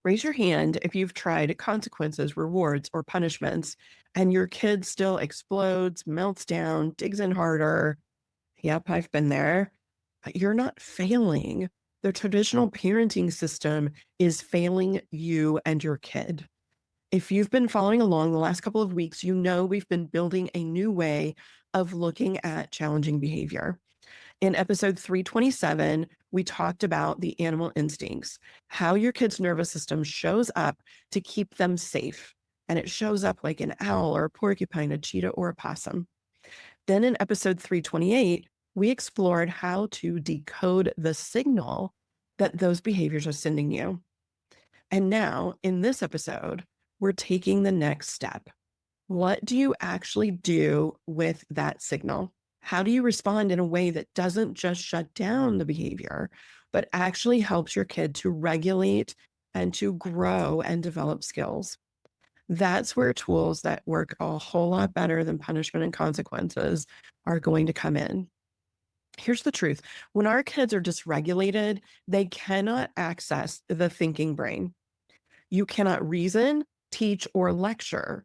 Raise your hand if you've tried consequences, rewards, or punishments, and your kid still explodes, melts down, digs in harder. Yep, I've been there. You're not failing. The traditional parenting system is failing you and your kid. If you've been following along the last couple of weeks, you know we've been building a new way of looking at challenging behavior. In episode 327, we talked about the animal instincts, how your kid's nervous system shows up to keep them safe. And it shows up like an owl or a porcupine, a cheetah, or a possum. Then in episode 328, we explored how to decode the signal that those behaviors are sending you. And now in this episode, we're taking the next step. What do you actually do with that signal? How do you respond in a way that doesn't just shut down the behavior, but actually helps your kid to regulate and to grow and develop skills? That's where tools that work a whole lot better than punishment and consequences are going to come in. Here's the truth. When our kids are dysregulated, they cannot access the thinking brain. You cannot reason, teach, or lecture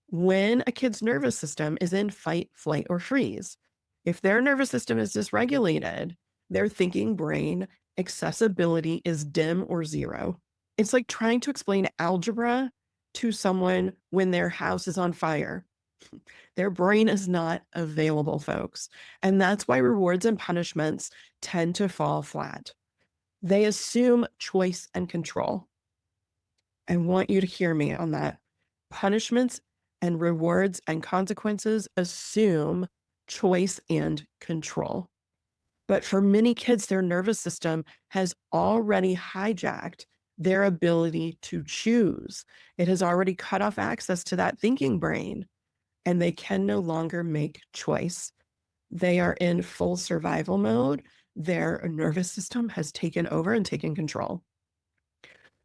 when a kid's nervous system is in fight, flight, or freeze. If their nervous system is dysregulated, their thinking brain accessibility is dim or zero. It's like trying to explain algebra to someone when their house is on fire. Their brain is not available, folks. And that's why rewards and punishments tend to fall flat. They assume choice and control. I want you to hear me on that. Punishments and rewards and consequences assume choice and control. But for many kids, their nervous system has already hijacked their ability to choose. It has already cut off access to that thinking brain, and they can no longer make choice. They are in full survival mode. Their nervous system has taken over and taken control.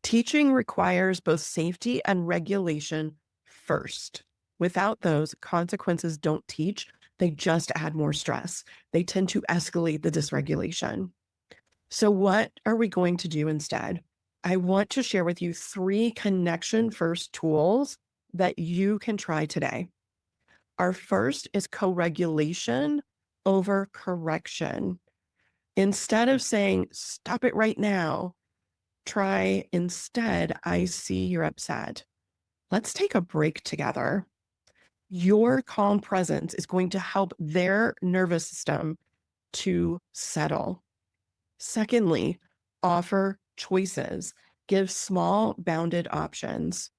Teaching requires both safety and regulation first. Without those, consequences don't teach, they just add more stress. They tend to escalate the dysregulation. So, what are we going to do instead? I want to share with you 3 connection first tools that you can try today. Our first is co-regulation over correction. Instead of saying, stop it right now, try instead, I see you're upset. Let's take a break together. Your calm presence is going to help their nervous system to settle. Secondly, offer choices. Give small, bounded options.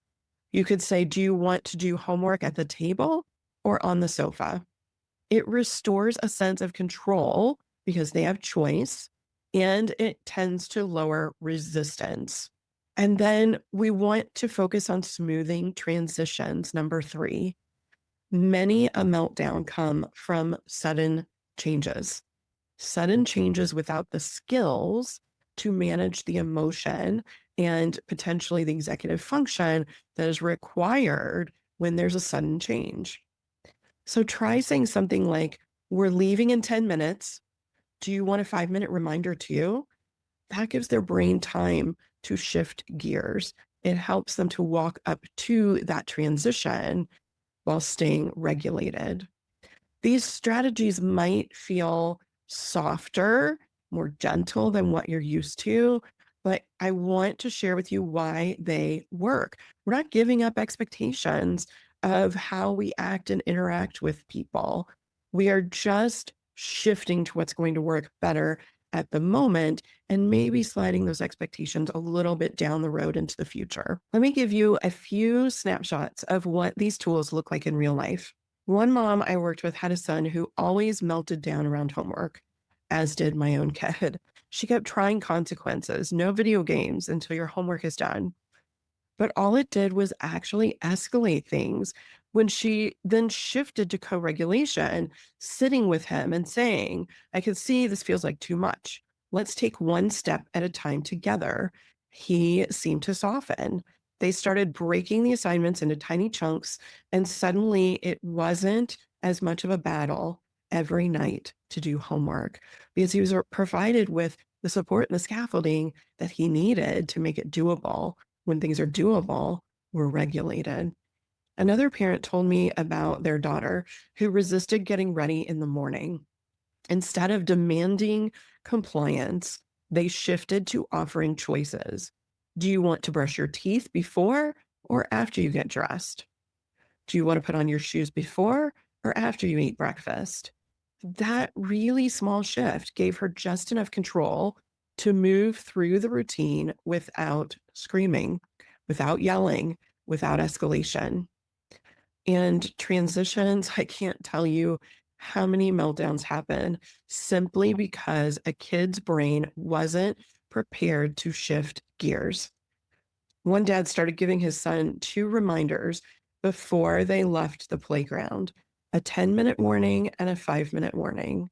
You could say, do you want to do homework at the table or on the sofa? It restores a sense of control because they have choice, and it tends to lower resistance. And then we want to focus on smoothing transitions. Number 3, many a meltdown come from sudden changes. Sudden changes without the skills to manage the emotion and potentially the executive function that is required when there's a sudden change. So try saying something like, we're leaving in 10 minutes. Do you want a 5-minute reminder too? That gives their brain time to shift gears. It helps them to walk up to that transition while staying regulated. These strategies might feel softer, more gentle than what you're used to, but I want to share with you why they work. We're not giving up expectations of how we act and interact with people. We are just shifting to what's going to work better at the moment and maybe sliding those expectations a little bit down the road into the future. Let me give you a few snapshots of what these tools look like in real life. One mom I worked with had a son who always melted down around homework, as did my own kid. She kept trying consequences, no video games until your homework is done. But all it did was actually escalate things when she then shifted to co-regulation, sitting with him and saying, I can see this feels like too much. Let's take one step at a time together. He seemed to soften. They started breaking the assignments into tiny chunks, and suddenly it wasn't as much of a battle every night to do homework because he was provided with the support and the scaffolding that he needed to make it doable When things are doable, we're regulated. Another parent told me about their daughter who resisted getting ready in the morning. Instead of demanding compliance, they shifted to offering choices. Do you want to brush your teeth before or after you get dressed? Do you want to put on your shoes before or after you eat breakfast? That really small shift gave her just enough control to move through the routine without screaming, without yelling, without escalation. And transitions, I can't tell you how many meltdowns happen simply because a kid's brain wasn't prepared to shift gears. One dad started giving his son 2 reminders before they left the playground, a 10-minute warning and a 5-minute warning.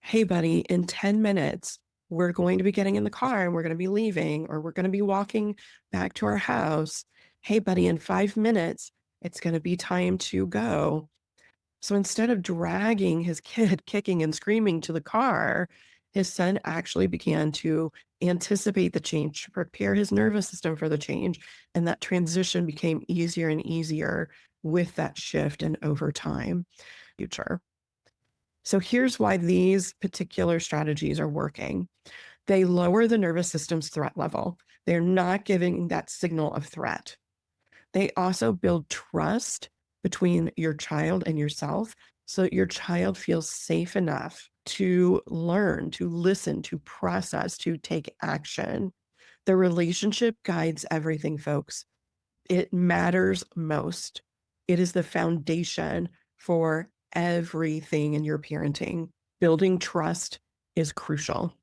Hey, buddy, in 10 minutes, we're going to be getting in the car and we're going to be leaving, or we're going to be walking back to our house. Hey, buddy, in 5 minutes, it's going to be time to go. So instead of dragging his kid kicking and screaming to the car, his son actually began to anticipate the change, to prepare his nervous system for the change. And that transition became easier and easier with that shift and over time. Future. So here's why these particular strategies are working. They lower the nervous system's threat level. They're not giving that signal of threat. They also build trust between your child and yourself so that your child feels safe enough to learn, to listen, to process, to take action. The relationship guides everything, folks. It matters most. It is the foundation for everything in your parenting. Building trust is crucial.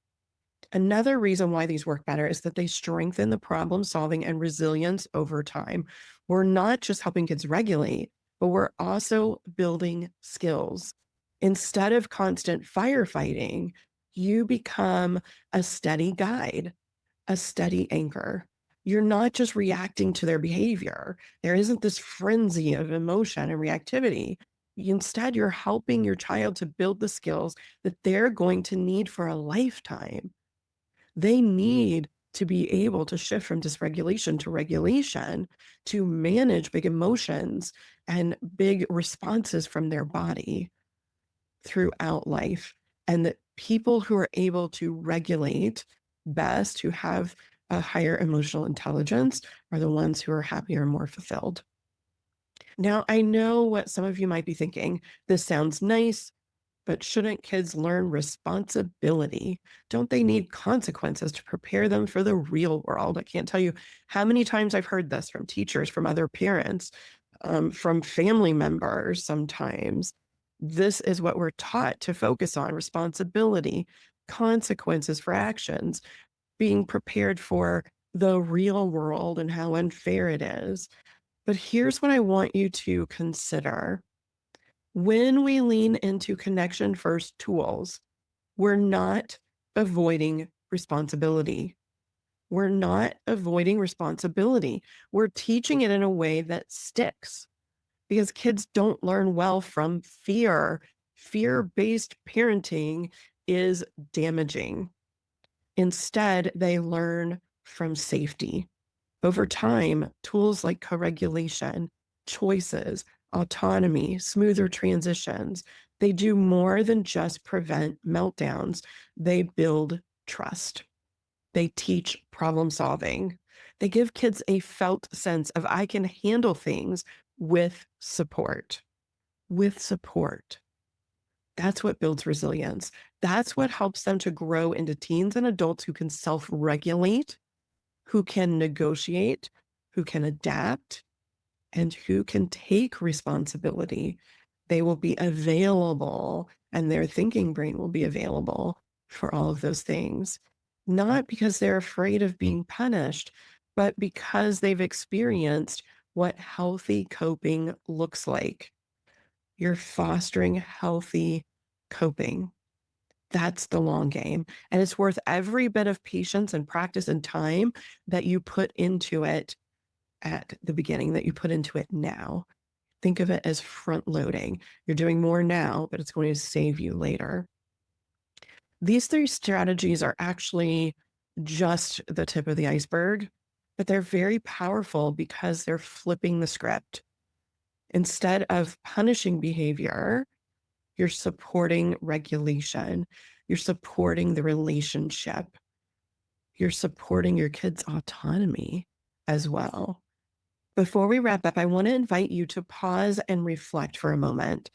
Another reason why these work better is that they strengthen the problem solving and resilience over time. We're not just helping kids regulate, but we're also building skills. Instead of constant firefighting, you become a steady guide, a steady anchor. You're not just reacting to their behavior. There isn't this frenzy of emotion and reactivity. Instead, you're helping your child to build the skills that they're going to need for a lifetime. They need to be able to shift from dysregulation to regulation to manage big emotions and big responses from their body throughout life. And that people who are able to regulate best, who have a higher emotional intelligence, are the ones who are happier and more fulfilled. Now, I know what some of you might be thinking. This sounds nice, but shouldn't kids learn responsibility? Don't they need consequences to prepare them for the real world? I can't tell you how many times I've heard this from teachers, from other parents, from family members sometimes. This is what we're taught to focus on: responsibility, consequences for actions, being prepared for the real world and how unfair it is. But here's what I want you to consider. When we lean into connection first tools, we're not avoiding responsibility. We're not avoiding responsibility. We're teaching it in a way that sticks because kids don't learn well from fear. Fear-based parenting is damaging. Instead, they learn from safety. Over time, tools like co-regulation, choices, autonomy, smoother transitions, they do more than just prevent meltdowns. They build trust. They teach problem solving. They give kids a felt sense of I can handle things with support. With support. That's what builds resilience. That's what helps them to grow into teens and adults who can self-regulate, who can negotiate, who can adapt, and who can take responsibility. They will be available, and their thinking brain will be available for all of those things. Not because they're afraid of being punished, but because they've experienced what healthy coping looks like. You're fostering healthy coping. That's the long game. And it's worth every bit of patience and practice and time that you put into it at the beginning, that you put into it now. Think of it as front loading. You're doing more now, but it's going to save you later. These 3 strategies are actually just the tip of the iceberg. but they're very powerful because they're flipping the script. Instead of punishing behavior, you're supporting regulation. You're supporting the relationship. You're supporting your kids' autonomy as well. Before we wrap up, I want to invite you to pause and reflect for a moment.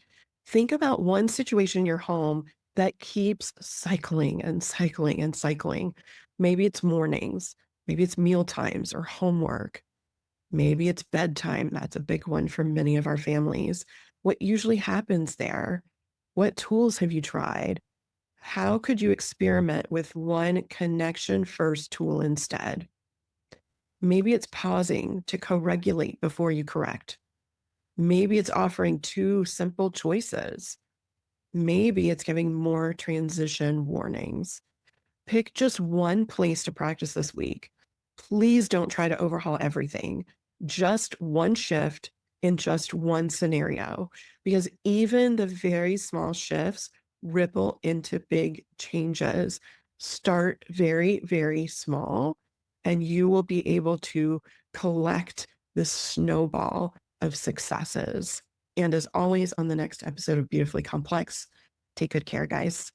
Think about one situation in your home that keeps cycling and cycling and cycling. Maybe it's mornings, maybe it's meal times or homework. Maybe it's bedtime. That's a big one for many of our families. What usually happens there? What tools have you tried? How could you experiment with one connection first tool instead? Maybe it's pausing to co regulate before you correct. Maybe it's offering two simple choices. Maybe it's giving more transition warnings. Pick just one place to practice this week. Please don't try to overhaul everything. Just one shift in just one scenario, because even the very small shifts ripple into big changes. Start very, very small, and you will be able to collect this snowball of successes. And as always, on the next episode of Beautifully Complex, take good care, guys.